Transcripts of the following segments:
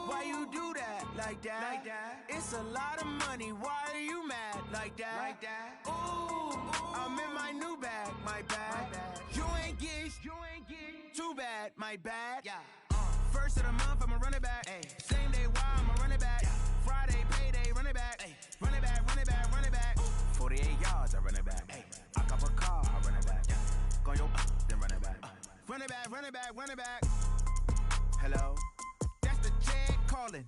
Why you do that like that? It's a lot of money. Why are you mad like that? Ooh, I'm in my new bag, my bag. You ain't get too bad, my bad. First of the month, I'ma run it back. Same day, why I'ma run it back. Friday, payday, run it back. Run it back, run it back, run it back. 48 yards, I run it back. I cop a car, I run it back. Go your then run it back. Run it back, run it back, run it back. Hello? That's the check calling.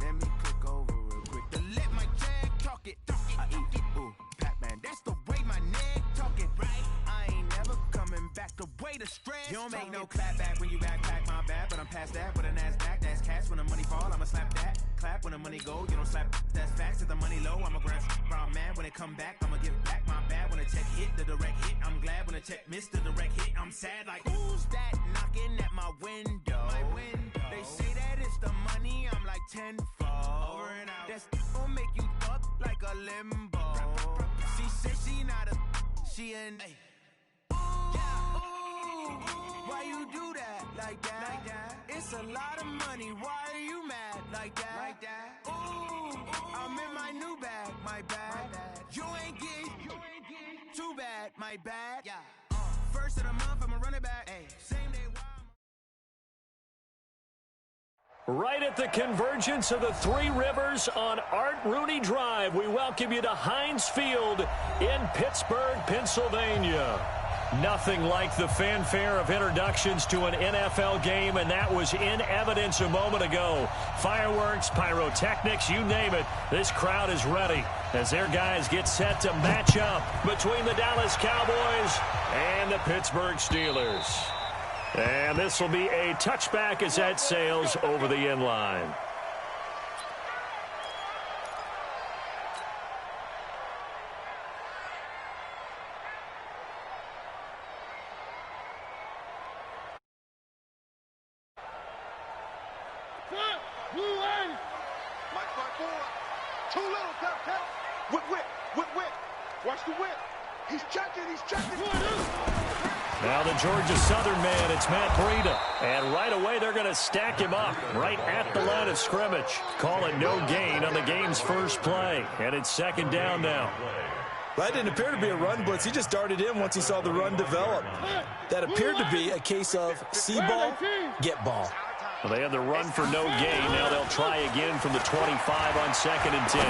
Let me click over real quick to let my check talk it. I eat, ooh, Pac-Man. That's the way my neck talking, right? I ain't never coming back. The way the stress. You don't make no clap back when you backpack, my bad. But I'm past that with a NASDAQ. That's cash when the money fall. I'ma slap that. Clap when the money go. You don't slap. That's facts. If the money low, I'ma grab brown man. When it come back, I'ma give back my bad. When the check hit, the direct hit. I'm glad when the check missed the direct hit. I'm sad like, who's that knocking at my window? They say that it's the money. I'm like tenfold. Over and out. That's gon' make you up like a limbo. She said she not a. She an. Why you do that like that? It's a lot of money. Why are you mad like that? Ooh, I'm in my new bag, my bad. You ain't get too bad, my bad. First of the month, I'ma run it back. Same day. Right at the convergence of the Three Rivers on Art Rooney Drive, we welcome you to Heinz Field in Pittsburgh, Pennsylvania. Nothing like the fanfare of introductions to an NFL game, and that was in evidence a moment ago. Fireworks, pyrotechnics, you name it. This crowd is ready as their guys get set to match up between the Dallas Cowboys and the Pittsburgh Steelers. And this will be a touchback as that sails over the end line. Too little, tap. Whip. Watch the whip. He's checking. Now the Georgia Southern man, it's Matt Breida. And right away they're going to stack him up right at the line of scrimmage. Call it no gain on the game's first play. And it's second down now. That didn't appear to be a run blitz. He just darted in once he saw the run develop. That appeared to be a case of see ball, get ball. Well, they had the run for no gain. Now they'll try again from the 25 on 2nd and 10.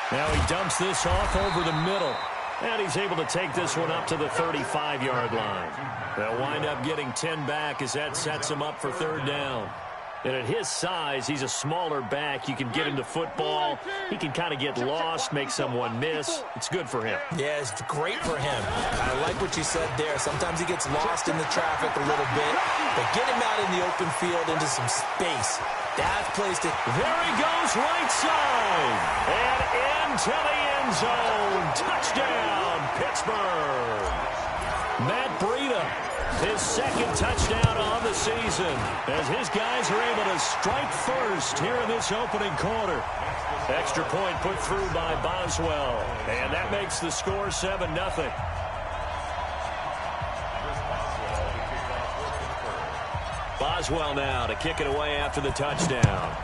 Now he dumps this off over the middle. And he's able to take this one up to the 35-yard line. They'll wind up getting 10 back as that sets him up for third down. And at his size, he's a smaller back. You can get him to football. He can kind of get lost, make someone miss. It's good for him. Yeah, it's great for him. I like what you said there. Sometimes he gets lost in the traffic a little bit. But get him out in the open field into some space. That's placed it. There he goes, right side. And into the end zone. Touchdown, Pittsburgh. Matt Breida, his second touchdown on the season, as his guys are able to strike first here in this opening quarter. Extra point put through by Boswell, and that makes the score 7-0. Boswell now to kick it away after the touchdown.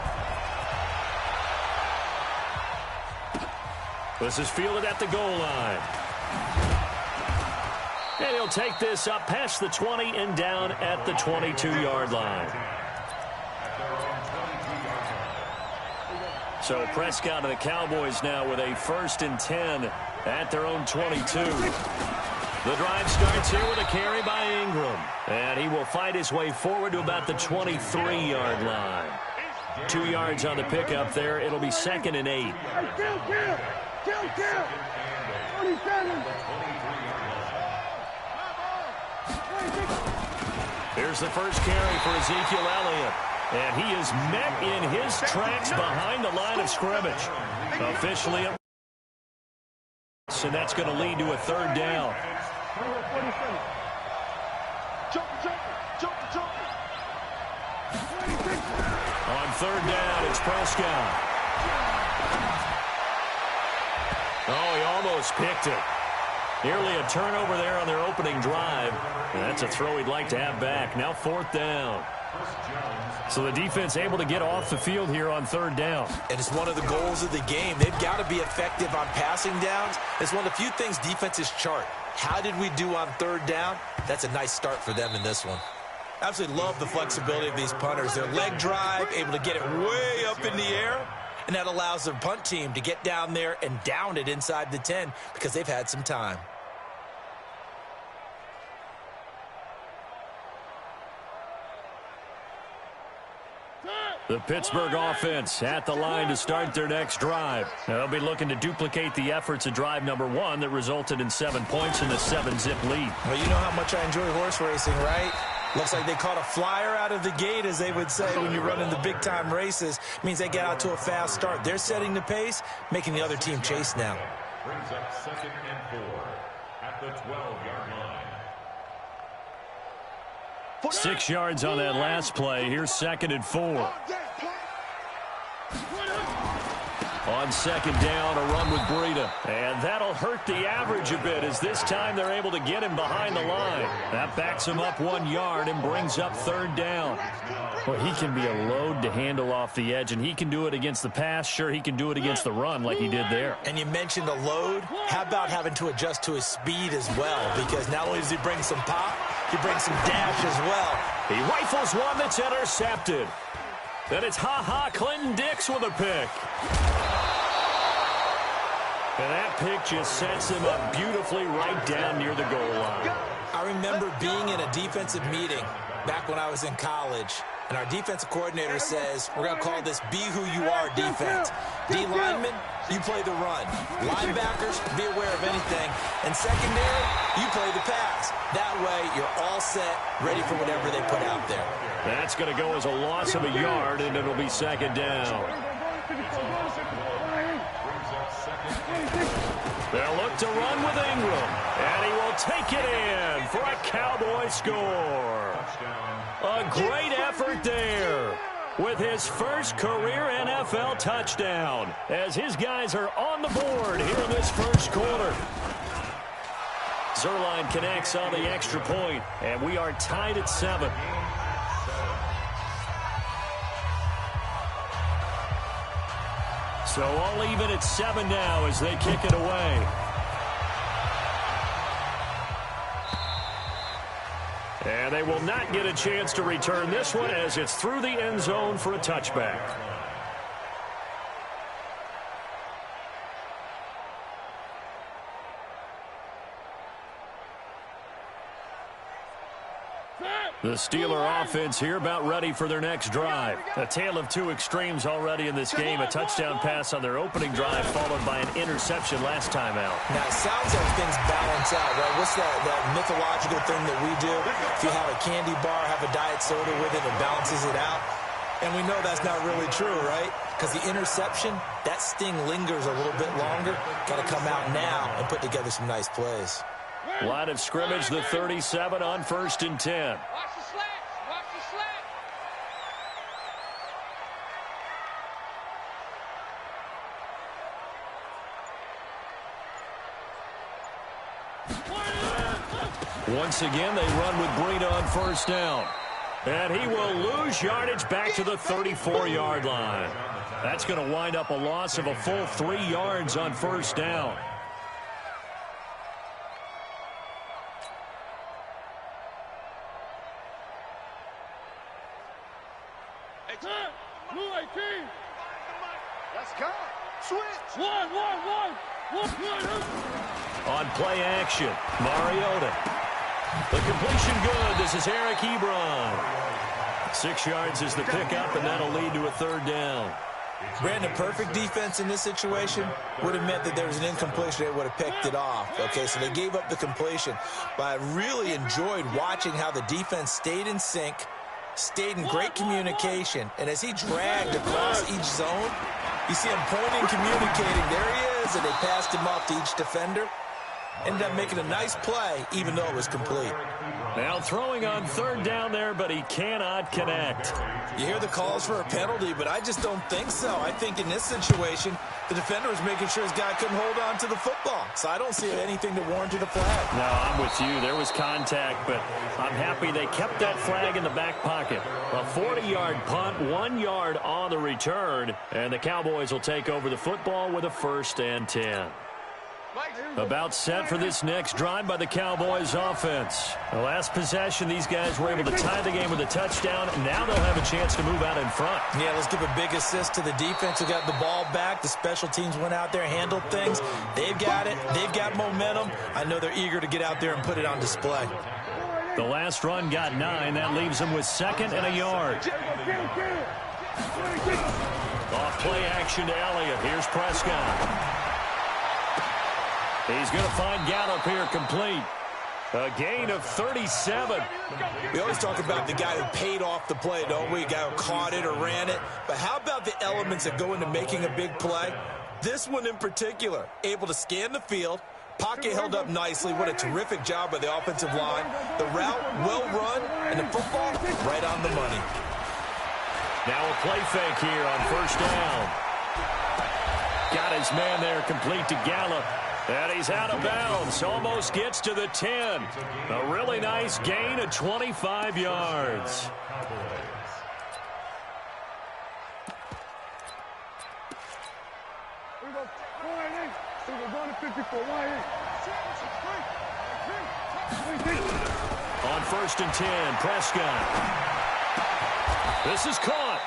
This is fielded at the goal line. And he'll take this up past the 20 and down at the 22-yard line. So Prescott and the Cowboys now with a 1st and 10 at their own 22. The drive starts here with a carry by Ingram. And he will fight his way forward to about the 23-yard line. 2 yards on the pickup there. It'll be 2nd and 8. Kill. 27. Here's the first carry for Ezekiel Elliott. And he is met in his tracks behind the line of scrimmage. Officially, and that's going to lead to a third down. On third down, it's Prescott. Oh, he almost picked it. Nearly a turnover there on their opening drive. And that's a throw he'd like to have back. Now 4th down. So the defense able to get off the field here on 3rd down. And it's one of the goals of the game. They've got to be effective on passing downs. It's one of the few things defenses chart. How did we do on 3rd down? That's a nice start for them in this one. Absolutely love the flexibility of these punters. Their leg drive, able to get it way up in the air, and that allows their punt team to get down there and down it inside the 10 because they've had some time. The Pittsburgh offense at the line to start their next drive. They'll be looking to duplicate the efforts of drive number 1 that resulted in 7 points in the 7-zip lead. Well, you know how much I enjoy horse racing, right? Looks like they caught a flyer out of the gate, as they would say when you're running the big-time races. It means they get out to a fast start. They're setting the pace, making the other team chase now. Brings up 2nd and 4 at the 12-yard line. 6 yards on that last play. Here's 2nd and 4. On 2nd down, a run with Breida. And that'll hurt the average a bit as this time they're able to get him behind the line. That backs him up 1 yard and brings up 3rd down. Well, he can be a load to handle off the edge, and he can do it against the pass. Sure, he can do it against the run like he did there. And you mentioned a load. How about having to adjust to his speed as well? Because not only does he bring some pop, he brings some dash as well. He rifles one that's intercepted. Then it's Clinton Dix with a pick. And that pick just sets him up beautifully right down near the goal line. I remember being in a defensive meeting back when I was in college, and our defensive coordinator says, we're going to call this Be Who You Are defense. D linemen, you play the run. Linebackers, be aware of anything. And secondary, you play the pass. That way, you're all set, ready for whatever they put out there. That's going to go as a loss of a yard, and it'll be 2nd down. They'll look to run with Ingram, and he will take it in for a Cowboy score. A great effort there with his first career NFL touchdown as his guys are on the board here in this first quarter. Zuerlein connects on the extra point, and we are tied at 7. So all even at 7 now as they kick it away. And they will not get a chance to return this one as it's through the end zone for a touchback. The Steeler offense here about ready for their next drive. A tale of two extremes already in this game. A touchdown pass on their opening drive followed by an interception last time out. Now, it sounds like things balance out, right? What's that mythological thing that we do? If you have a candy bar, have a diet soda with it, it balances it out. And we know that's not really true, right? Because the interception, that sting lingers a little bit longer. Got to come out now and put together some nice plays. Line of scrimmage, the 37 on 1st and 10. Watch the slats. Watch the slats. Once again, they run with Breida on 1st down. And he will lose yardage back to the 34-yard line. That's going to wind up a loss of a full 3 yards on 1st down. Let's go. Switch. One. On play action, Mariota. The completion good. This is Eric Ebron. 6 yards is the pickup, and that'll lead to a 3rd down. Brandon, perfect defense in this situation would have meant that there was an incompletion. They would have picked it off. Okay, so they gave up the completion. But I really enjoyed watching how the defense stayed in sync, stayed in great communication, and as he dragged across each zone, you see him pointing, communicating. There he is, and they passed him off to each defender. Ended up making a nice play, even though it was complete. Now throwing on third down there, but he cannot connect. You hear the calls for a penalty, but I just don't think so. I think in this situation, the defender was making sure his guy couldn't hold on to the football. So I don't see anything to warrant a flag. No, I'm with you. There was contact, but I'm happy they kept that flag in the back pocket. A 40-yard punt, 1 yard on the return, and the Cowboys will take over the football with a 1st and 10. About set for this next drive by the Cowboys offense. The last possession, these guys were able to tie the game with a touchdown. Now they'll have a chance to move out in front. Yeah, let's give a big assist to the defense who got the ball back. The special teams went out there, handled things. They've got it. They've got momentum. I know they're eager to get out there and put it on display. The last run got 9. That leaves them with 2nd and a yard. Off play action to Elliott. Here's Prescott. He's going to find Gallup here complete. A gain of 37. We always talk about the guy who paid off the play, don't we? The guy who caught it or ran it. But how about the elements that go into making a big play? This one in particular, able to scan the field. Pocket held up nicely. What a terrific job by the offensive line. The route, well run, and the football, right on the money. Now a play fake here on 1st down. Got his man there complete to Gallup. And he's out of bounds. Almost gets to the 10. A really nice gain of 25 yards. On 1st and 10, Prescott. This is caught.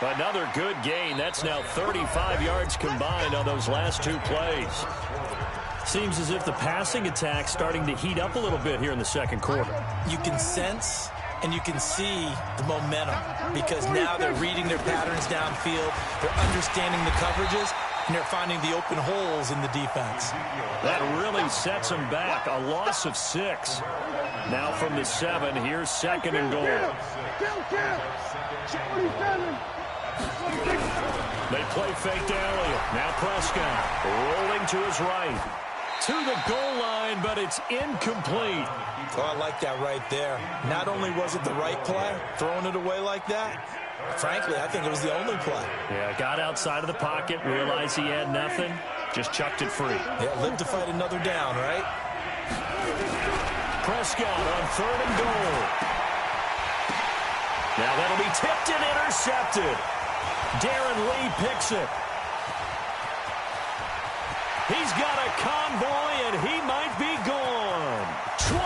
Another good gain. That's now 35 yards combined on those last 2 plays. Seems as if the passing attack's starting to heat up a little bit here in the 2nd quarter. You can sense and you can see the momentum because now they're reading their patterns downfield. They're understanding the coverages, and they're finding the open holes in the defense. That really sets them back. A loss of 6. Now from the 7, here's 2nd and goal. They play fake to Elliott. Now Prescott rolling to his right. To the goal line, but it's incomplete. Oh, I like that right there. Not only was it the right play, throwing it away like that, frankly, I think it was the only play. Yeah, got outside of the pocket, realized he had nothing, just chucked it free. Yeah, lived to fight another down, right? Prescott on 3rd and goal. Now that'll be tipped and intercepted. Darren Lee picks it. He's got a convoy, and he might be gone. 20.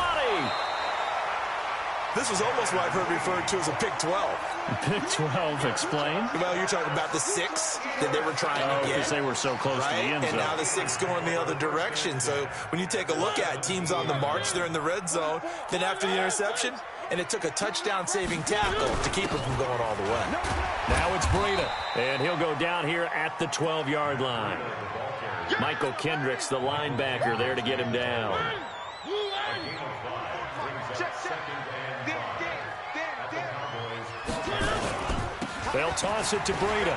This was almost what I've heard referred to as a pick 12. Pick 12, explain. Well, you're talking about the 6 that they were trying to get. Because they were so close to the end zone. And now the 6 going the other direction. So when you take a look at teams on the march, they're in the red zone. Then after the interception, and it took a touchdown-saving tackle to keep it from going all the way. Now it's Breida, and he'll go down here at the 12-yard line. Michael Kendricks, the linebacker, there to get him down. They'll toss it to Breida.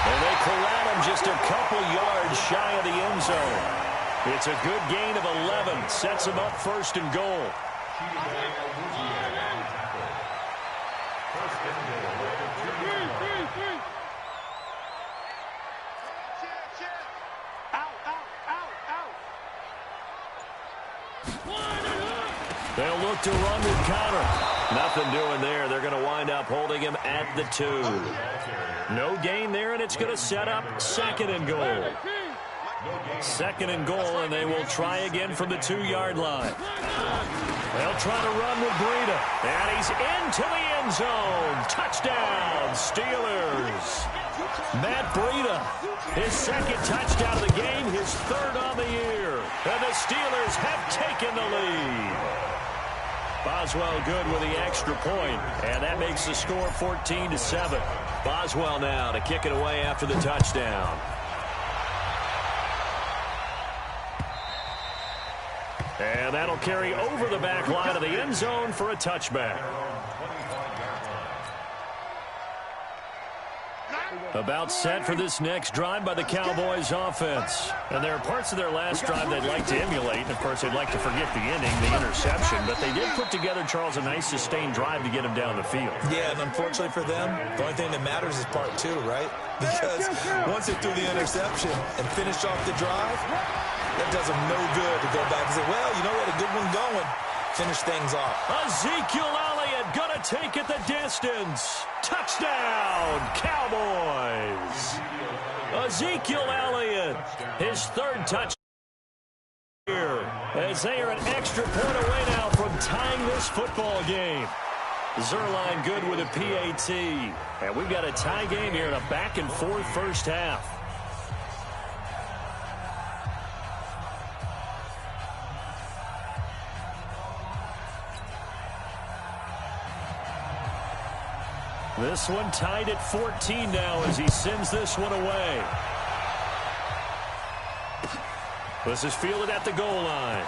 And they corral him just a couple yards shy of the end zone. It's a good gain of 11. Sets him up 1st and goal. They'll look to run with Conner. Nothing doing there. They're going to wind up holding him at the 2. No gain there, and it's going to set up 2nd and goal. 2nd and goal, and they will try again from the 2-yard line. They'll try to run with Breida. And he's into the end zone. Touchdown, Steelers. Matt Breida, his 2nd touchdown of the game, his 3rd on the year. And the Steelers have taken the lead. Boswell good with the extra point, and that makes the score 14-7. Boswell now to kick it away after the touchdown. And that'll carry over the back line of the end zone for a touchback. About set for this next drive by the Cowboys offense. And there are parts of their last drive they'd like to emulate. And, of course, they'd like to forget the inning, the interception. But they did put together, Charles, a nice sustained drive to get him down the field. Yeah, and unfortunately for them, the only thing that matters is part two, right? Because once they threw the interception and finished off the drive, that does them no good to go back and say, well, you know what, a good one going. Finish things off. Ezekiel Elliott gonna take it the distance. Touchdown, Cowboys. Ezekiel Elliott, his third touchdown here, as they are an extra point away now from tying this football game. Zuerlein good with a PAT. And we've got a tie game here in a back-and-forth first half. This one tied at 14 now as he sends this one away. This is fielded at the goal line.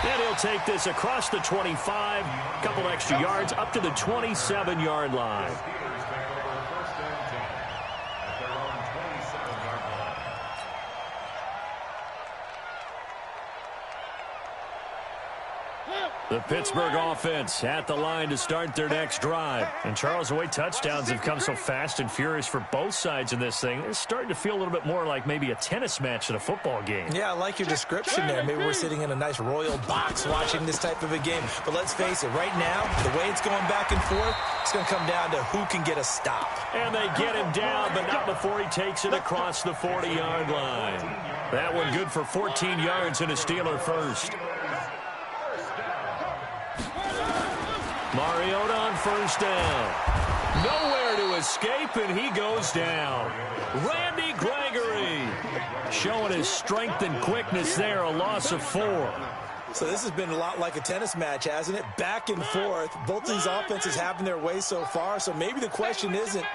And he'll take this across the 25, a couple extra yards up to the 27-yard line. The Pittsburgh offense at the line to start their next drive. And Charles, the way touchdowns have come so fast and furious for both sides in this thing, it's starting to feel a little bit more like maybe a tennis match than a football game. Yeah, I like your description there. Maybe we're sitting in a nice royal box watching this type of a game. But let's face it, right now, the way it's going back and forth, it's going to come down to who can get a stop. And they get him down, but not before he takes it across the 40-yard line. That one good for 14 yards and a Steeler first. Mariota on first down. Nowhere to escape, and he goes down. Randy Gregory showing his strength and quickness there, a loss of 4. So this has been a lot like a tennis match, hasn't it? Back and forth. Both these offenses having their way so far, so maybe the question isn't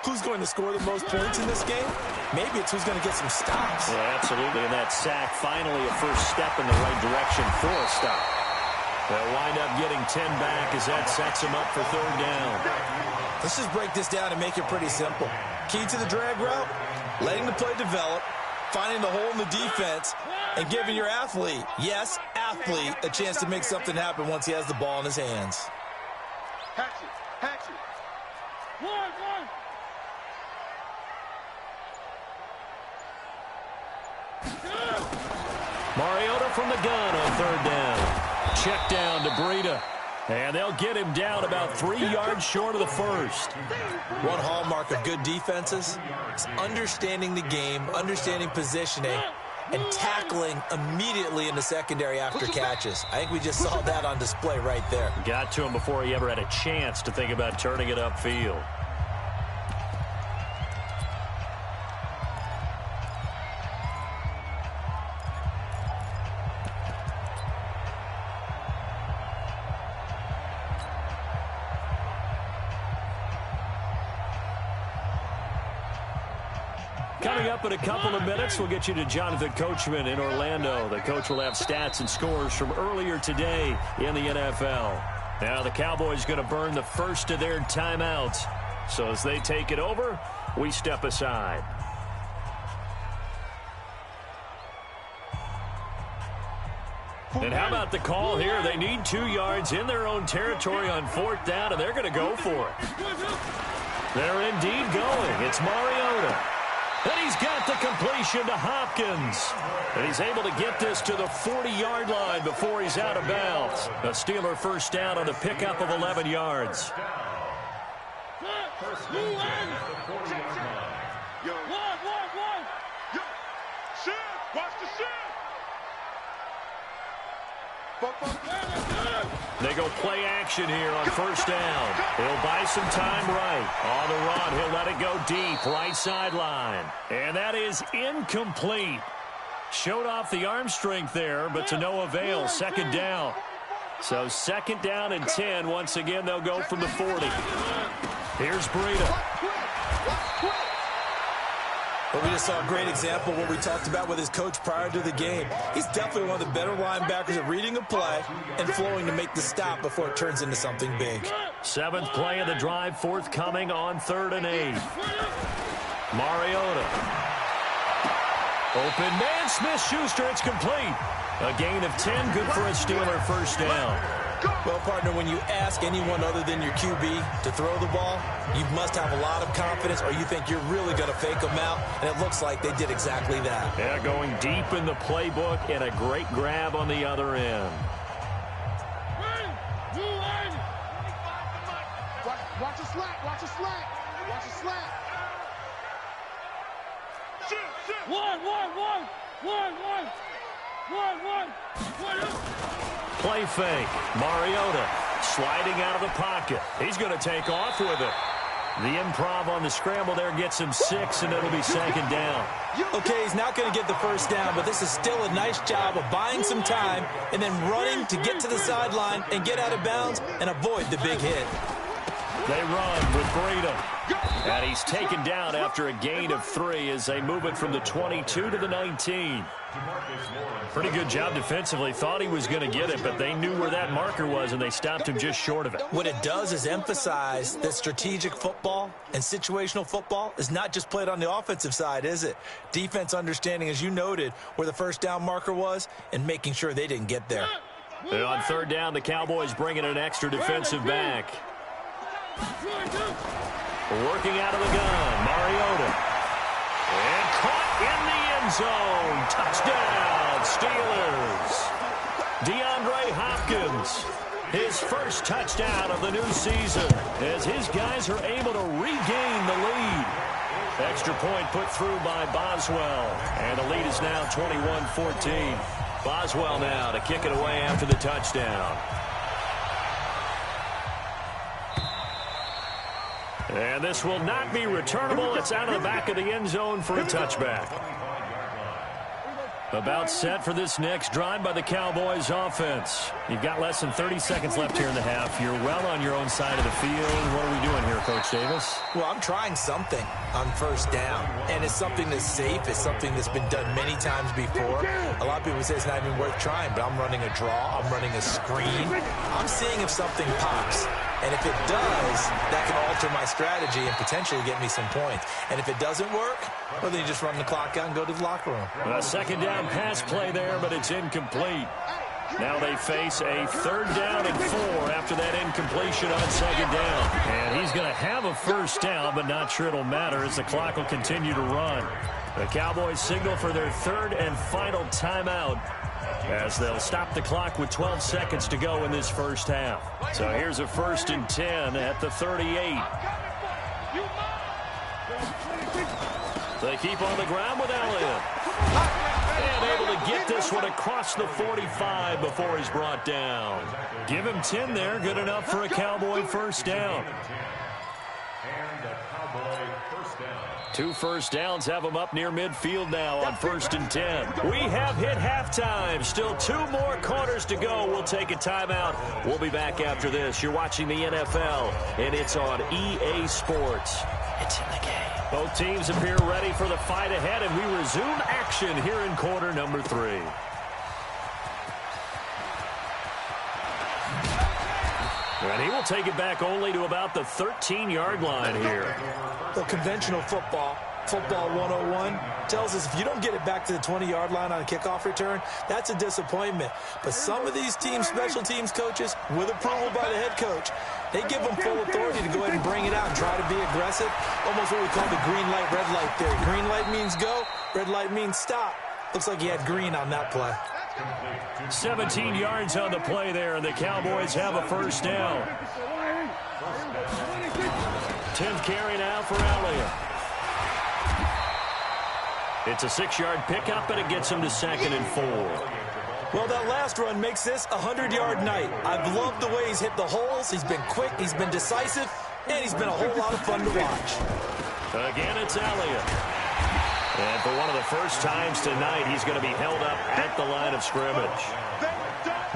who's going to score the most points in this game. Maybe it's who's going to get some stops. Yeah, absolutely, and that sack finally a first step in the right direction for a stop. They'll wind up getting 10 back as that sets them up for third down. Let's just break this down and make it pretty simple. Key to the drag route, letting the play develop, finding the hole in the defense, and giving your athlete, yes, athlete, a chance to make something happen once he has the ball in his hands. Hatchet, hatchet. One. Mariota from the gun on third down. Check down to Breida. And they'll get him down about 3 yards short of the first. One hallmark of good defenses is understanding the game, understanding positioning, and tackling immediately in the secondary after catches. I think we just saw that on display right there. Got to him before he ever had a chance to think about turning it upfield. Coming up in a couple of minutes, we'll get you to Jonathan Coachman in Orlando. The coach will have stats and scores from earlier today in the NFL. Now the Cowboys going to burn the first of their timeouts. So as they take it over, we step aside. And how about the call here? They need 2 yards in their own territory on fourth down, and they're going to go for it. They're indeed going. It's Mariota. And he's got the completion to Hopkins. And he's able to get this to the 40-yard line before he's out of bounds. A Steeler first down on the pickup of 11 yards. They go play action here on first down. He'll buy some time right. On the run, he'll let it go deep, right sideline. And that is incomplete. Showed off the arm strength there, but to no avail. Second down. So second down and 10. Once again, they'll go from the 40. Here's Breida. Well, we just saw a great example of what we talked about with his coach prior to the game. He's definitely one of the better linebackers at reading a play and flowing to make the stop before it turns into something big. 7th play of the drive, forthcoming on 3rd and 8. Mariota. Open man, Smith-Schuster, it's complete. A gain of 10, good for a Steeler first down. Well, partner, when you ask anyone other than your QB to throw the ball, you must have a lot of confidence or you think you're really going to fake them out, and it looks like they did exactly that. Yeah, going deep in the playbook and a great grab on the other end. Watch a slat, watch a slat, watch a slat. One. Play fake. Mariota sliding out of the pocket. He's going to take off with it. The improv on the scramble there gets him 6, and it'll be 2nd down. Okay, he's not going to get the first down, but this is still a nice job of buying some time and then running to get to the sideline and get out of bounds and avoid the big hit. They run with Breida. And he's taken down after a gain of 3 as they move it from the 22 to the 19. Pretty good job defensively. Thought he was going to get it, but they knew where that marker was, and they stopped him just short of it. What it does is emphasize that strategic football and situational football is not just played on the offensive side, is it? Defense understanding, as you noted, where the first down marker was and making sure they didn't get there. And on 3rd down, the Cowboys bring in an extra defensive back. Working out of the gun, Mariota. And caught in the end zone. Touchdown, Steelers. DeAndre Hopkins, his first touchdown of the new season as his guys are able to regain the lead. Extra point put through by Boswell. And the lead is now 21-14. Boswell now to kick it away after the touchdown. And this will not be returnable. It's out of the back of the end zone for a touchback. About set for this next drive by the Cowboys offense. You've got less than 30 seconds left here in the half. You're well on your own side of the field. What are we doing here, Coach Davis? Well, I'm trying something on first down, and it's something that's safe. It's something that's been done many times before. A lot of people say it's not even worth trying, but I'm running a draw. I'm running a screen. I'm seeing if something pops. And if it does, that can alter my strategy and potentially get me some points. And if it doesn't work, well, then you just run the clock out and go to the locker room. A 2nd down pass play there, but it's incomplete. Now they face a 3rd down and 4 after that incompletion on 2nd down. And he's going to have a first down, but not sure it'll matter as the clock will continue to run. The Cowboys signal for their 3rd and final timeout as they'll stop the clock with 12 seconds to go in this first half. So here's a 1st and 10 at the 38. They keep on the ground with Elliott. And able to get this one across the 45 before he's brought down. Give him 10 there. Good enough for a Cowboy first down. 2 first downs have them up near midfield now on 1st and 10. We have hit halftime. Still 2 more quarters to go. We'll take a timeout. We'll be back after this. You're watching the NFL, and it's on EA Sports. It's in the game. Both teams appear ready for the fight ahead, and we resume action here in quarter number 3. And he will take it back only to about the 13-yard line here. The conventional football 101, tells us if you don't get it back to the 20-yard line on a kickoff return, that's a disappointment. But some of these teams, special teams coaches, with approval by the head coach, they give them full authority to go ahead and bring it out and try to be aggressive. Almost what we call the green light, red light theory. Green light means go, red light means stop. Looks like he had green on that play. 17 yards on the play there, and the Cowboys have a first down. 10th carry now for Elliott. It's a 6-yard pickup, and it gets him to 2nd and 4. Well, that last run makes this a 100-yard night. I've loved the way he's hit the holes. He's been quick, he's been decisive, and he's been a whole lot of fun to watch. Again, it's Elliott. And for one of the first times tonight, he's going to be held up at the line of scrimmage.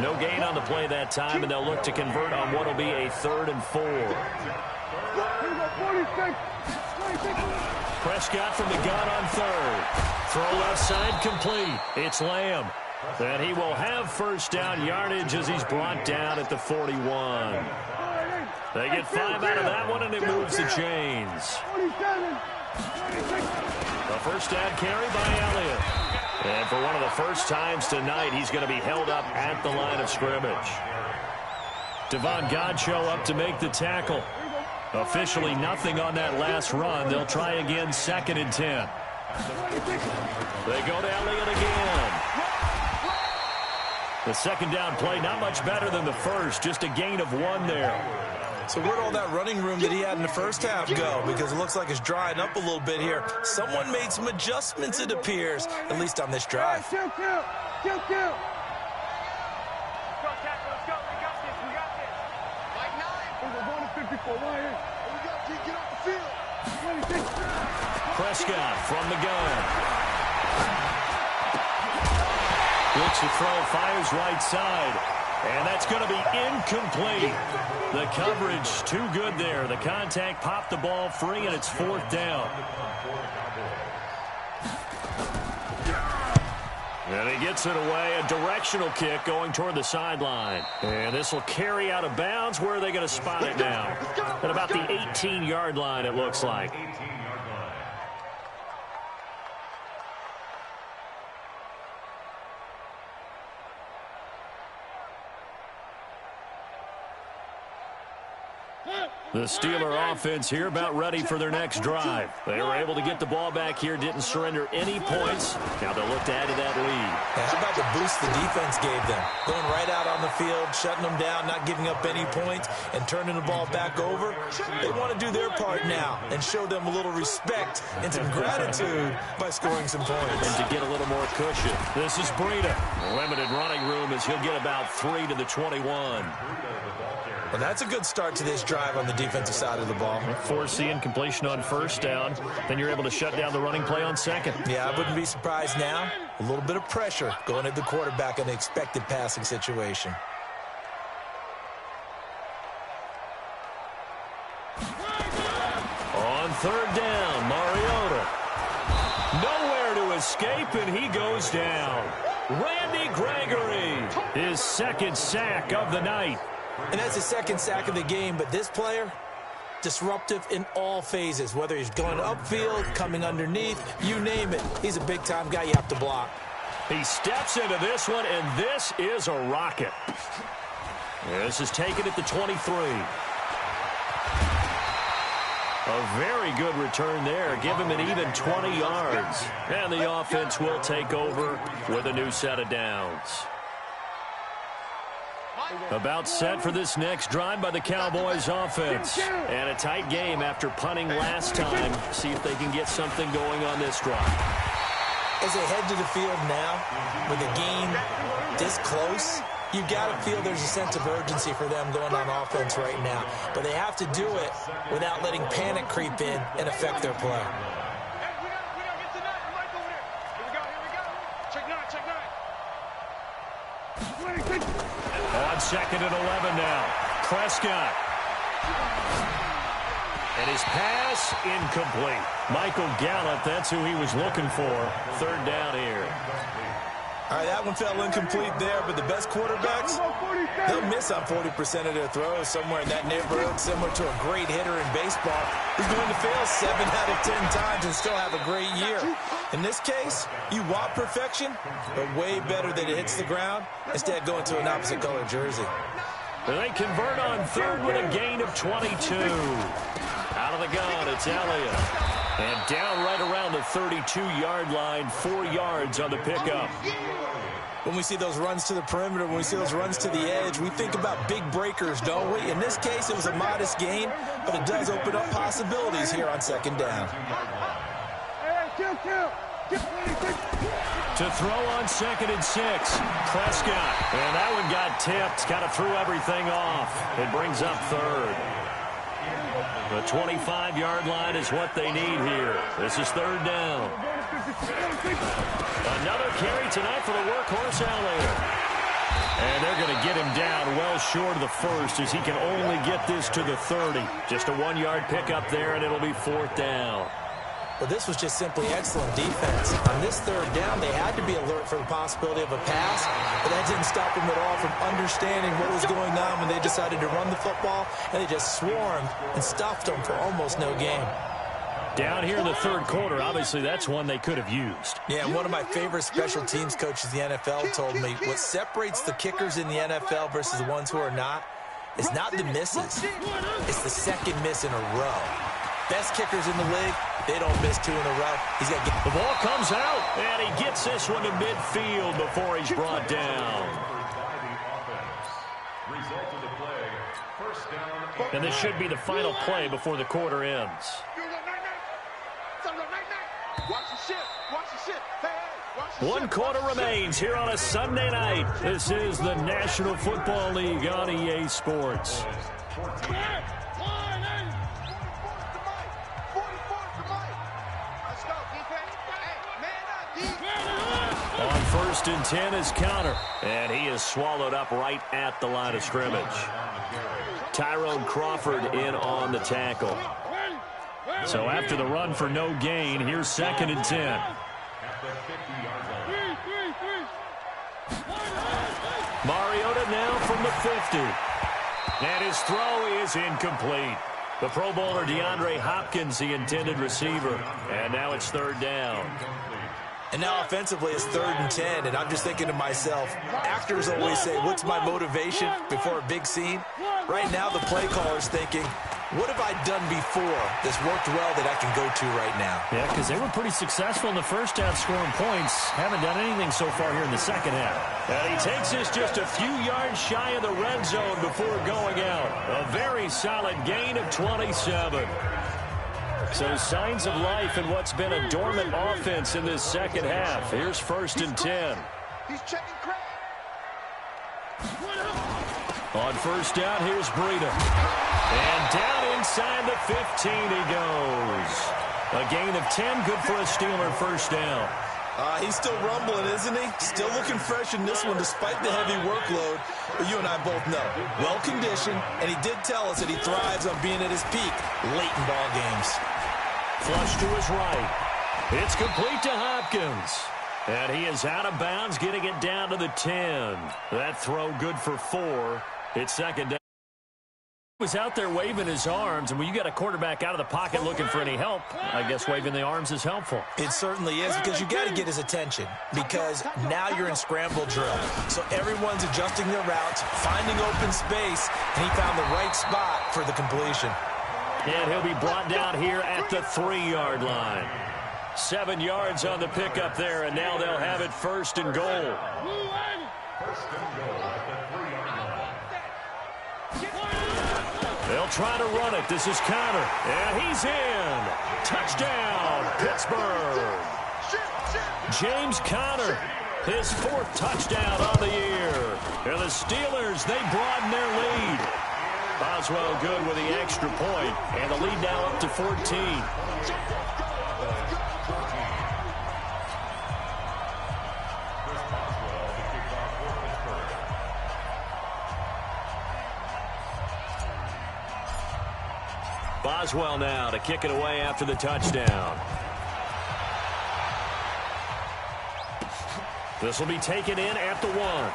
No gain on the play that time, and they'll look to convert on what will be a 3rd and 4. Prescott from the gun on third. Throw left side complete. It's Lamb. And he will have first down yardage as he's brought down at the 41. They get 5 out of that one, and it moves the chains. The first down carry by Elliott. And for one of the first times tonight, he's going to be held up at the line of scrimmage. Devon Godchaux up to make the tackle. Officially nothing on that last run. They'll try again, 2nd and 10. They go to Elliott again. The second down play, not much better than the first, just a gain of 1 there. So where'd all that running room that he had in the first half go? Because it looks like it's drying up a little bit here. Someone made some adjustments, it appears, at least on this drive. Kill. Let's go, tackle. Let's go. We got this. We got this. Like 9. We're going to 54. Right here. We got to get off the field. 26. Prescott from the gun. Looks to throw, fires right side. And that's going to be incomplete. The coverage too good there. The contact popped the ball free, and it's 4th down. And he gets it away. A directional kick going toward the sideline. And this will carry out of bounds. Where are they going to spot it now? At about the 18-yard line, it looks like. The Steeler offense here about ready for their next drive. They were able to get the ball back here, didn't surrender any points. Now they'll look to add to that lead. How about the boost the defense gave them? Going right out on the field, shutting them down, not giving up any points, and turning the ball back over. They want to do their part now and show them a little respect and some gratitude by scoring some points. And to get a little more cushion. This is Breida. Limited running room as he'll get about 3 to the 21. And that's a good start to this drive on the defensive side of the ball. Forcing incompletion on first down. Then you're able to shut down the running play on second. Yeah, I wouldn't be surprised now. A little bit of pressure going at the quarterback in an expected passing situation. On 3rd down, Mariota. Nowhere to escape, and he goes down. Randy Gregory, his 2nd sack of the night. And that's his 2nd sack of the game, but this player, disruptive in all phases, whether he's going upfield, coming underneath, you name it. He's a big-time guy you have to block. He steps into this one, and this is a rocket. This is taken at the 23. A very good return there. Give him an even 20 yards. And the offense will take over with a new set of downs. About set for this next drive by the Cowboys offense. And a tight game after punting last time. See if they can get something going on this drive. As they head to the field now, with the game this close, you got to feel there's a sense of urgency for them going on offense right now. But they have to do it without letting panic creep in and affect their play. On 2nd and 11 now. Prescott. And his pass incomplete. Michael Gallup, that's who he was looking for. 3rd down here. All right, that one fell incomplete there, but the best quarterbacks, they'll miss on 40% of their throws somewhere in that neighborhood, similar to a great hitter in baseball who's going to fail 7 out of 10 times and still have a great year. In this case, you want perfection, but way better that it hits the ground instead of going to an opposite color jersey. They convert on 3rd with a gain of 22. Out of the gun, it's Elliott. And down right around the 32-yard line, 4 yards on the pickup. When we see those runs to the perimeter, when we see those runs to the edge, we think about big breakers, don't we? In this case, it was a modest gain, but it does open up possibilities here on 2nd down. To throw on 2nd and 6, Prescott. And that one got tipped, kind of threw everything off. It brings up 3rd. The 25-yard line is what they need here. This is 3rd down. Another carry tonight for the workhorse Elliott. And they're going to get him down well short of the 1st as he can only get this to the 30. Just a 1-yard pickup there, and it'll be 4th down. Well, this was just simply excellent defense. On this third down, they had to be alert for the possibility of a pass, but that didn't stop them at all from understanding what was going on when they decided to run the football, and they just swarmed and stuffed them for almost no gain. Down here in the third quarter, obviously that's one they could have used. Yeah, and one of my favorite special teams coaches in the NFL told me what separates the kickers in the NFL versus the ones who are not is not the misses. It's the second miss in a row. Best kickers in the league, they don't miss 2 in a row. He's got to get... The ball comes out, and he gets this one to midfield before he's brought down. And this should be the final play before the quarter ends. One quarter remains here on a Sunday night. This is the National Football League on EA Sports. On 1st and 10 is Conner, and he is swallowed up right at the line of scrimmage. Tyrone Crawford in on the tackle. So after the run for no gain, here's 2nd and 10. Mariota now from the 50. And his throw is incomplete. The Pro Bowler DeAndre Hopkins, the intended receiver. And now it's 3rd down. And now offensively it's 3rd and 10, and I'm just thinking to myself, actors always say, what's my motivation before a big scene? Right now the play caller's thinking, what have I done before that's worked well that I can go to right now? Yeah, because they were pretty successful in the first half scoring points. Haven't done anything so far here in the second half. And he takes this just a few yards shy of the red zone before going out. A very solid gain of 27. So signs of life in what's been a dormant offense in this second half. Here's 1st and 10. He's checking Craig. On 1st down, here's Breida. And down inside the 15 he goes. A gain of 10, good for a Steeler 1st down. He's still rumbling, isn't he? Still looking fresh in this one despite the heavy workload. But you and I both know, well-conditioned, and he did tell us that he thrives on being at his peak late in ball games. Flush to his right. It's complete to Hopkins. And he is out of bounds, getting it down to the 10. That throw good for 4. It's 2nd down. He was out there waving his arms, and when you got a quarterback out of the pocket looking for any help, I guess waving the arms is helpful. It certainly is, because you got to get his attention, because now you're in scramble drill. So everyone's adjusting their routes, finding open space, and he found the right spot for the completion. And he'll be brought down here at the 3-yard line. 7 yards on the pickup there, and now they'll have it 1st and goal. 1st and goal at the 3-yard line. They'll try to run it. This is Conner, and he's in. Touchdown, Pittsburgh. James Conner, his 4th touchdown on the year. And the Steelers, they broaden their lead. Boswell good with the extra point, and the lead now up to 14. Boswell now to kick it away after the touchdown. This will be taken in at the 1.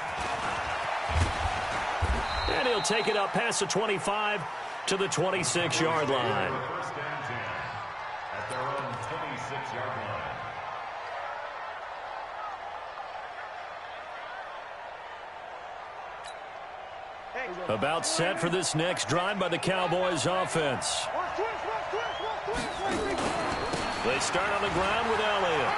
And he'll take it up past the 25 to the 26-yard line. 1st and 10 at their own 26-yard line. About set for this next drive by the Cowboys offense. They start on the ground with Elliott.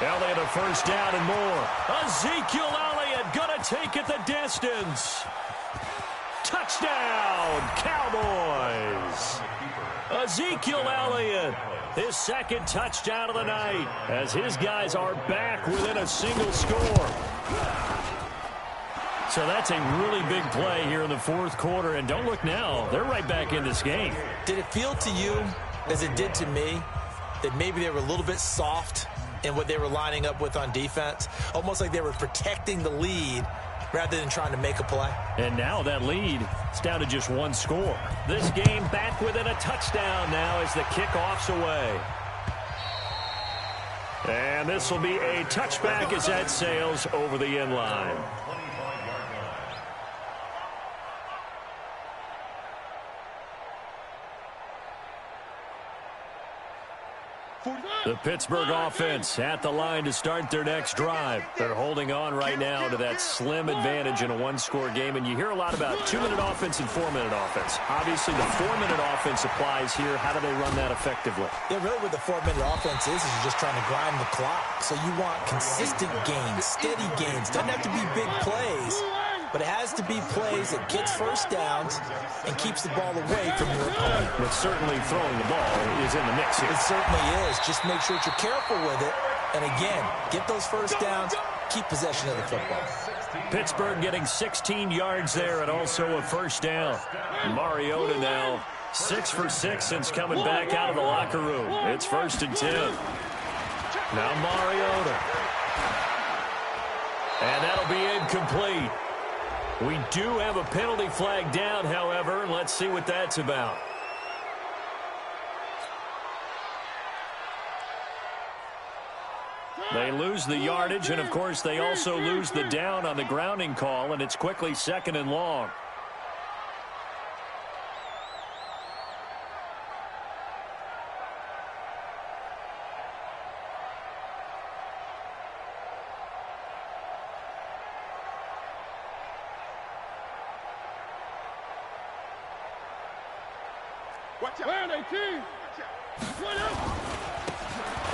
Elliott a 1st down and more. Ezekiel Elliott gonna take it the distance. Touchdown, Cowboys. Ezekiel Elliott, his 2nd touchdown of the night, as his guys are back within a single score. So that's a really big play here in the 4th quarter, and don't look now, they're right back in this game. Did it feel to you, as it did to me, that maybe they were a little bit soft in what they were lining up with on defense? Almost like they were protecting the lead rather than trying to make a play. And now that lead is down to just one score. This game back within a touchdown now as the kickoff's away. And this will be a touchback as that sails over the end line. The Pittsburgh offense at the line to start their next drive. They're holding on right now to that slim advantage in a one-score game. And you hear a lot about 2-minute offense and 4-minute offense. Obviously, the 4-minute offense applies here. How do they run that effectively? Yeah, really what the 4-minute offense is you're just trying to grind the clock. So you want consistent gains, steady gains. Doesn't have to be big plays, but it has to be plays that gets first downs and keeps the ball away from your opponent. But certainly throwing the ball is in the mix here. It certainly is. Just make sure that you're careful with it. And again, get those first downs, keep possession of the football. Pittsburgh getting 16 yards there and also a first down. Mariota now 6 for 6 since coming back out of the locker room. It's 1st and 10. Now Mariota. And that'll be incomplete. We do have a penalty flag down, however, and let's see what that's about. They lose the yardage, and of course they also lose the down on the grounding call, and it's quickly 2nd and long.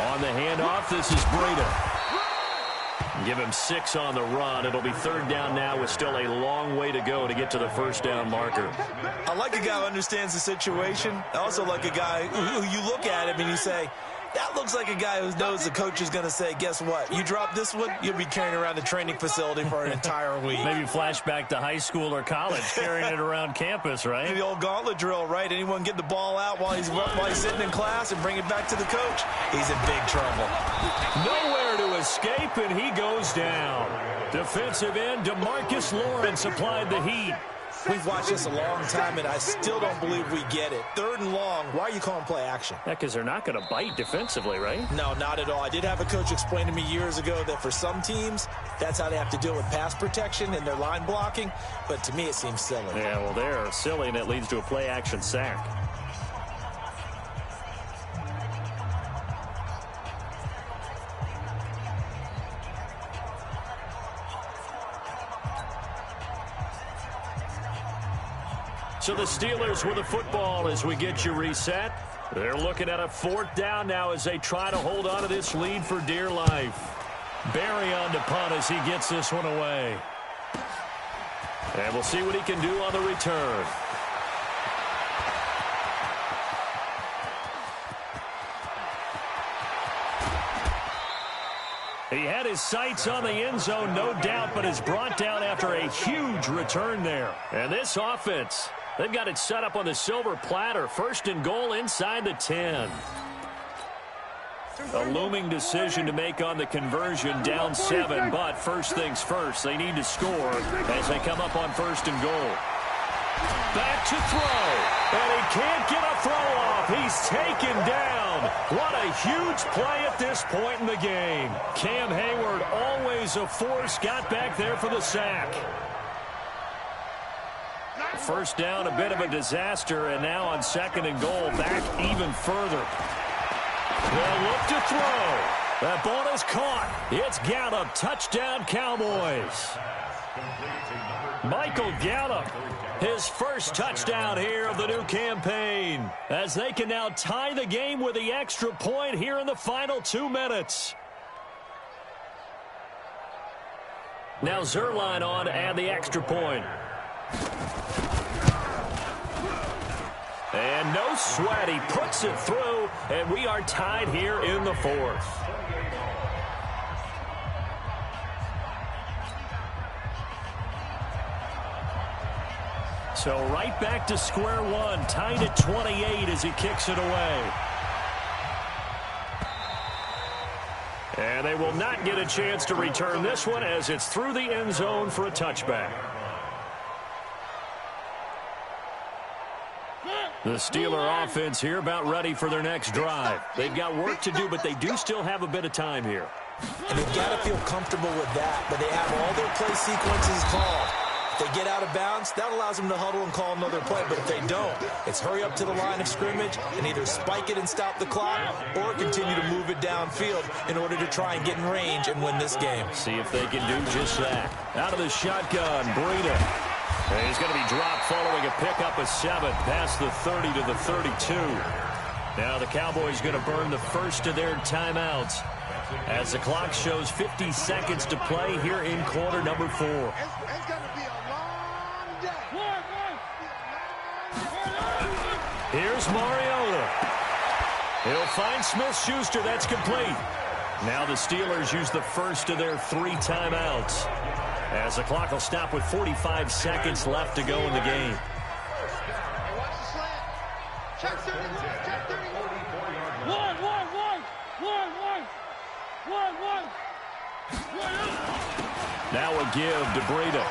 On the handoff, this is Breida. Give him 6 on the run. It'll be 3rd down now with still a long way to go to get to the first down marker. I like a guy who understands the situation. I also like a guy who you look at him and you say, that looks like a guy who knows the coach is going to say, guess what? You drop this one, you'll be carrying around the training facility for an entire week. Maybe flashback to high school or college, carrying it around campus, right? The old gauntlet drill, right? Anyone get the ball out while he's sitting in class and bring it back to the coach? He's in big trouble. Nowhere to escape, and he goes down. Defensive end DeMarcus Lawrence applied the heat. We've watched this a long time, and I still don't believe we get it. 3rd and long, why are you calling play action? Yeah, because they're not going to bite defensively, right? No, not at all. I did have a coach explain to me years ago that for some teams, that's how they have to deal with pass protection and their line blocking, but to me it seems silly. Yeah, well, they're silly, and it leads to a play action sack. So the Steelers with the football as we get you reset. They're looking at a 4th down now as they try to hold on to this lead for dear life. Barry on to punt as he gets this one away. And we'll see what he can do on the return. He had his sights on the end zone, no doubt, but is brought down after a huge return there. And this offense, they've got it set up on the silver platter. 1st and goal inside the 10. A looming decision to make on the conversion, down 7, but first things first, they need to score as they come up on 1st and goal. Back to throw, and he can't get a throw off. He's taken down. What a huge play at this point in the game. Cam Hayward, always a force, got back there for the sack. First down, a bit of a disaster, and now on 2nd and goal, back even further. They'll look to throw. That ball is caught. It's Gallup. Touchdown, Cowboys. Michael Gallup, his first touchdown here of the new campaign, as they can now tie the game with the extra point here in the final 2 minutes. Now Zuerlein on to add the extra point. And no sweat, he puts it through, and we are tied here in the 4th. So right back to square one, tied at 28 as he kicks it away. And they will not get a chance to return this one as it's through the end zone for a touchback. The Steeler offense here about ready for their next drive. They've got work to do, but they do still have a bit of time here. And they've got to feel comfortable with that, but they have all their play sequences called. If they get out of bounds, that allows them to huddle and call another play, but if they don't, it's hurry up to the line of scrimmage and either spike it and stop the clock or continue to move it downfield in order to try and get in range and win this game. See if they can do just that. Out of the shotgun, Breida. And he's going to be dropped following a pickup of 7 past the 30 to the 32. Now the Cowboys going to burn the first of their timeouts as the clock shows 50 seconds to play here in quarter number 4. It's going to be a long day. Here's Mariota. He'll find Smith-Schuster. That's complete. Now the Steelers use the first of their 3 timeouts as the clock will stop with 45 seconds left to go in the game. Hey, watch the slant. Check 31. Check 31. Now a give to Breida.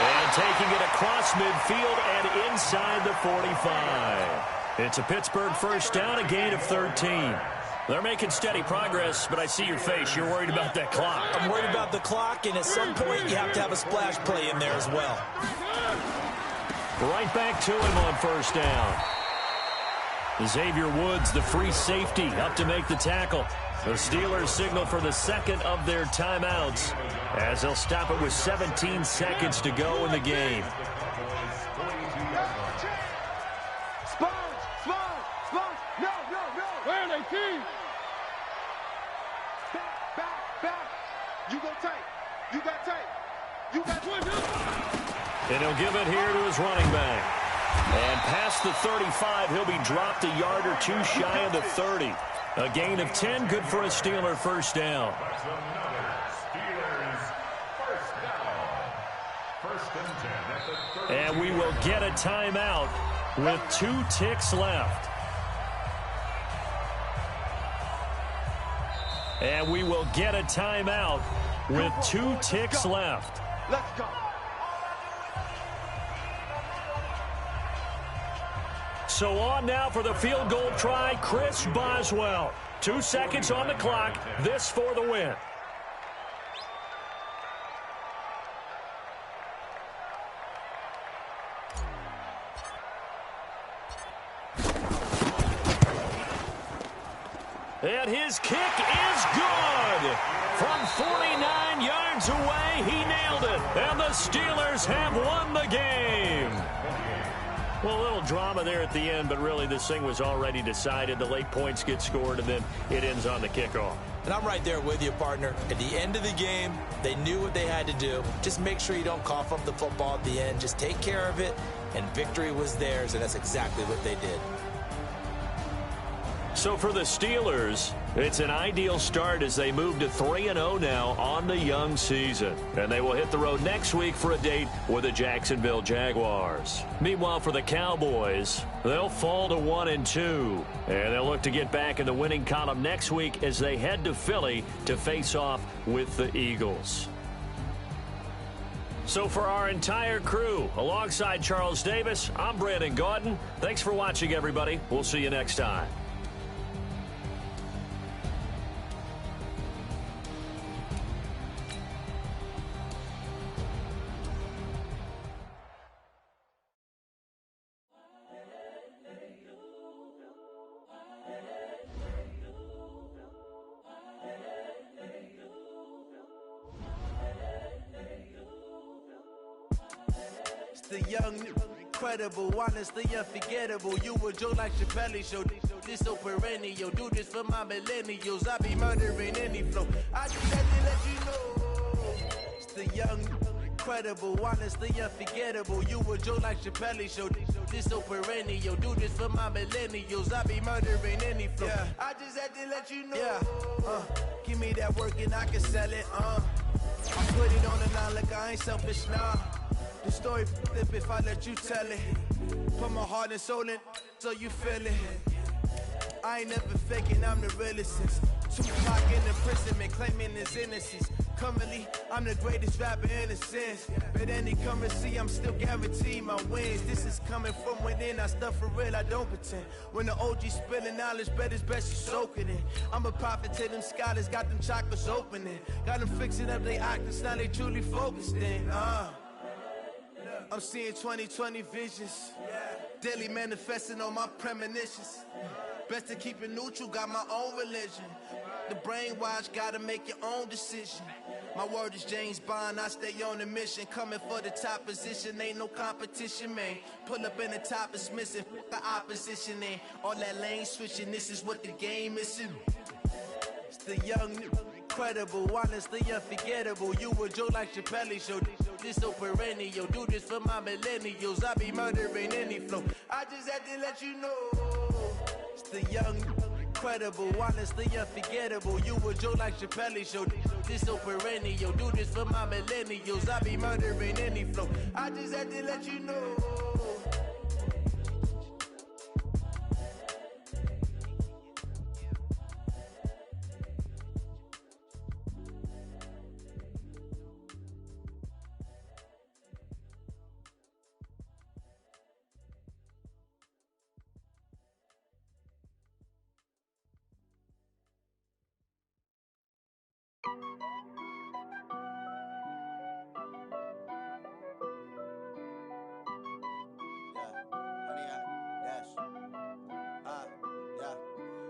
And taking it across midfield and inside the 45. It's a Pittsburgh first down, a gain of 13. They're making steady progress, but I see your face. You're worried about that clock. I'm worried about the clock, and at some point you have to have a splash play in there as well. Right back to him on first down. Xavier Woods, the free safety, up to make the tackle. The Steelers signal for the second of their timeouts as they'll stop it with 17 seconds to go in the game. No. Where are they, team? Back. You go tight. You got tight. You got tight. And he'll give it here to his running back. And past the 35, he'll be dropped a yard or 2 shy of the 30. A gain of 10, good for a Steeler first down. That's another Steelers first down. First and 10 at the 30. And we will get a timeout with 2 ticks left. And we will get a timeout with 2 ticks left. Let's go. So on now for the field goal try, Chris Boswell. 2 seconds on the clock. This for the win. And his kick is good. From 49 yards away, he nailed it. And the Steelers have won the game. Well, a little drama there at the end, but really this thing was already decided. The late points get scored, and then it ends on the kickoff. And I'm right there with you, partner. At the end of the game, they knew what they had to do. Just make sure you don't cough up the football at the end. Just take care of it, and victory was theirs, and that's exactly what they did. So for the Steelers, it's an ideal start as they move to 3-0 now on the young season. And they will hit the road next week for a date with the Jacksonville Jaguars. Meanwhile, for the Cowboys, they'll fall to 1-2. And they'll look to get back in the winning column next week as they head to Philly to face off with the Eagles. So for our entire crew, alongside Charles Davis, I'm Brandon Gaudin. Thanks for watching, everybody. We'll see you next time. The young, incredible, honestly unforgettable. You a Joe like Chappelle show. This so perennial. Do this for my millennials. I be murdering any flow. I just had to let you know. It's the young, incredible, honestly unforgettable. You a Joe like Chappelle show. This so perennial. Do this for my millennials. I be murdering any flow. Yeah. I just had to let you know. Yeah. Give me that work and I can sell it. I put it on the line like I ain't selfish now. The story flip if I let you tell it. Put my heart and soul in so you feel it. I ain't never faking, I'm the realest since Tupac in imprisonment, claiming his innocence. Currently, I'm the greatest rapper in a sense. But any currency, I'm still guaranteed my wins. This is coming from within, I stuff for real, I don't pretend. When the OG spilling knowledge, bet it's best you soak it in. I'm a prophet to them scholars, got them chakras opening. Got them fixing up they octaves, now they truly focused in. I'm seeing 2020 visions. Daily manifesting on my premonitions. Best to keep it neutral, got my own religion. The brainwash, gotta make your own decision. My word is James Bond, I stay on a mission. Coming for the top position, ain't no competition, man. Pull up in the top is missing, the opposition in. All that lane switching, this is what the game is. It's the young, incredible, honestly unforgettable. You a joke like Chappelle show. This so perennial, do this for my millennials. I be murdering any flow. I just had to let you know. It's the young, incredible, honestly unforgettable. You a joke like Chappelle show. This so perennial, do this for my millennials. I be murdering any flow. I just had to let you know.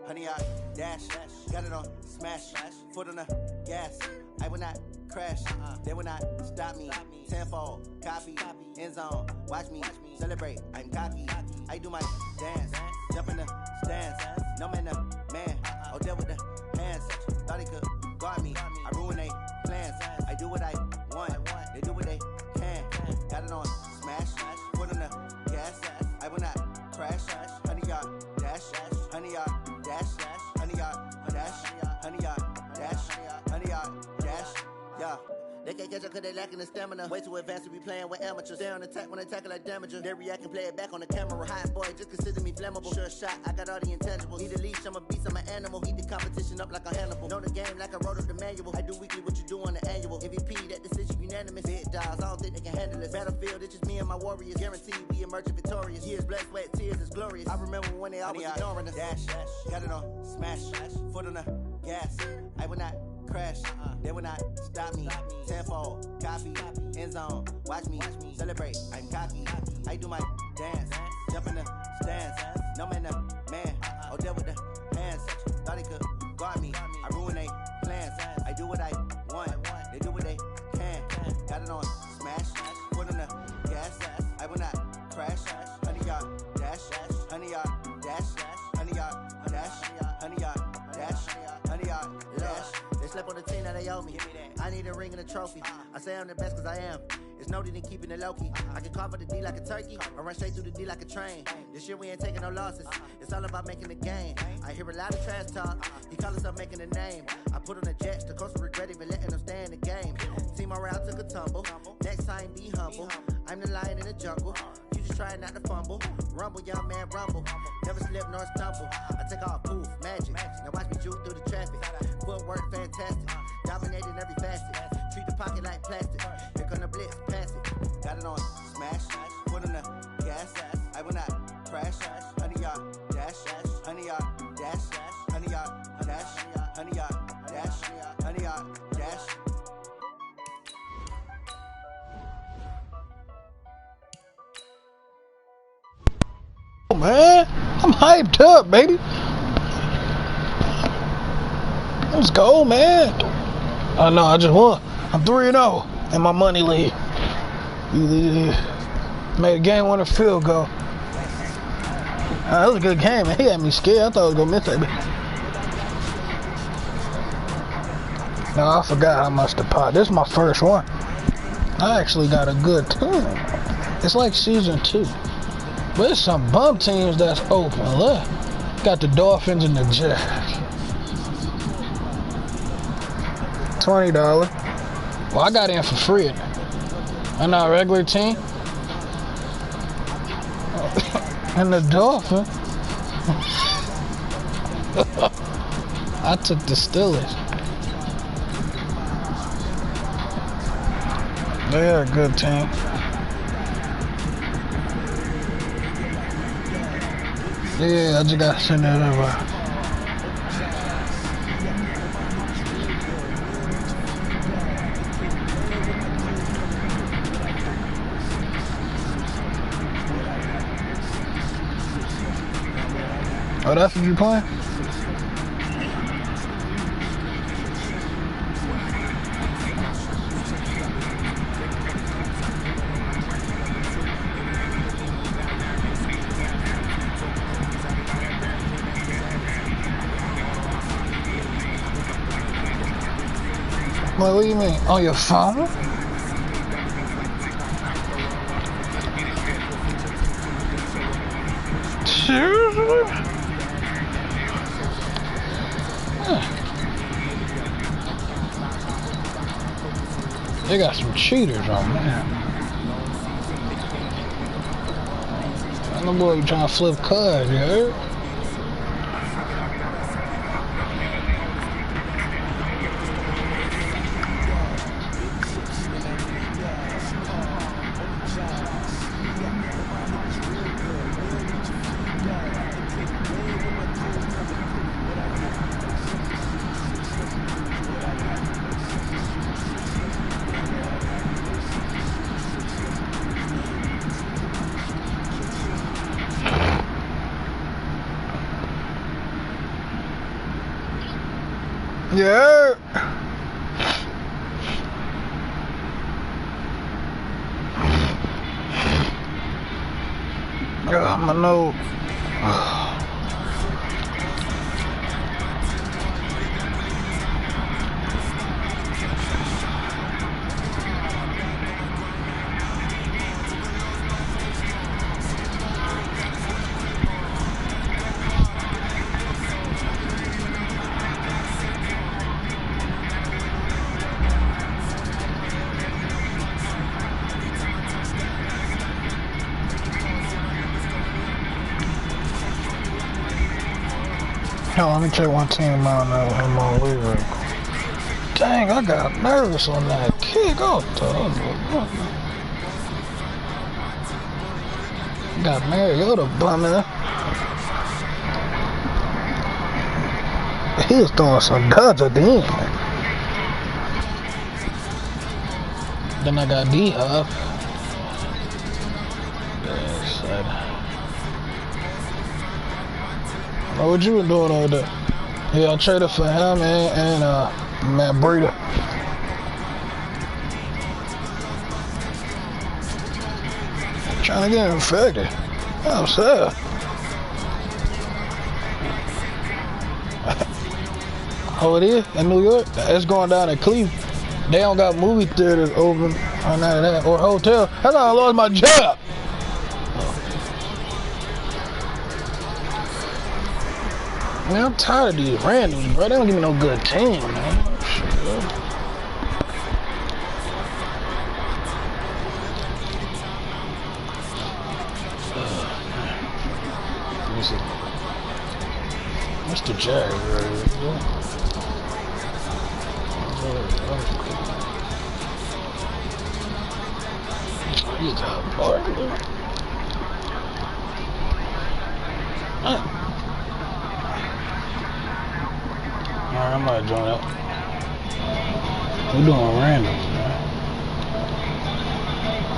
Honey, I dash, got it on smash, foot on the gas. I will not crash, they will not stop me. Tenfold, copy, end zone, watch me celebrate. I'm cocky, I do my dance, jump in the stands. No man, the man, oh, deal with the hands. Thought he could guard me, I ruin they plans. I do what I want, they do what they can. Got it on smash, foot on the gas. I will not crash, honey, y'all dash, honey, y'all dash, honey, y'all dash, honey, y'all dash, honey, y'all dash, yeah. They can't catch up cause they lacking the stamina. Way too advanced to be playing with amateurs. Stay on attack when they tackle like damager. They react and play it back on the camera. Hot boy, just consider me flammable. Sure shot, I got all the intangibles. Need a leash, I'm a beast, I'm an animal. Heat the competition up like a Hannibal. Know the game like I wrote up the manual. I do weekly what you do on the annual. MVP, that decision unanimous. Big dogs, I don't think they can handle this. Battlefield, it's just me and my warriors. Guaranteed we emerge victorious. Years, blood, sweat, tears, it's glorious. I remember when they always ignoring us. Dash, got it on smash, foot on the gas. I will not crash, they will not stop me. Tenfold, copy, end zone, watch me celebrate. I'm cocky, I do my dance, jump in the stands. No man, the man, oh, deal with the hands. Thought he could guard me, I ruin they plans. I do what I want, they do what they can. Got it on smash, foot on the gas. I will not crash, honey, y'all dash, honey, y'all dash, honey, y'all dash, honey, y'all dash, honey, y'all dash. They slept on the team that they owe me. I need a ring and a trophy. I say I'm the best cause I am. It's no need in keeping it low-key. I can carve up the D like a turkey or run straight through the D like a train. This year we ain't taking no losses. It's all about making the game. I hear a lot of trash talk. He call himself making a name. I put on the Jets. The coach will regret even letting them stay in the game. Team morale took a tumble. Next time be humble. I'm the lion in the jungle. You just trying not to fumble. Rumble, young man, rumble. Never slip nor stumble. I take off, poof, magic. Now watch me juke through the traffic. Footwork fantastic. Dominating every facet. Treat the pocket like plastic. Here come the blitz, pass it. Got it on smash, foot on the gas. I will not crash. Honey, y'all dash, honey, y'all dash, honey, y'all dash, honey, y'all dash, honey, y'all dash. Oh man, I'm hyped up, baby. Let's go, man. I know, I just won. I'm 3-0 in my money league. Made a game winner field goal. That was a good game, man. He had me scared. I thought I was gonna miss that. No, I forgot how much to pot. This is my first one. I actually got a good team. It's like season 2. But there's some bum teams that's open. Look. Got the Dolphins and the Jets. $20. Well, I got in for free. And our regular team. And the Dolphins. I took the Steelers. They're a good team. Yeah, I just got to send that over. Oh, that's what you playing? Wait, what do you mean? On your phone? Seriously? They got some cheaters on there. I know boy you trying to flip cards, you heard? Yeah. My nose. Hell, let me check one team out now. I'm on leave real quick. Dang, I got nervous on that kick. Oh, got Mariota bumming. He was throwing some duds at the end. Then I got D-Hop. Oh, what you been doing over there? Yeah, I traded for him and Matt Breida. Trying to get infected. I'm sad. Oh, it is? In New York? It's going down in Cleveland. They don't got movie theaters open or none of that. Or hotel. That's how I lost my job. Man, I'm tired of these randoms, bro. They don't give me no good team, man. Let me see. Mr. Jerry, he's a boy. Alright, I might join up. We're doing random.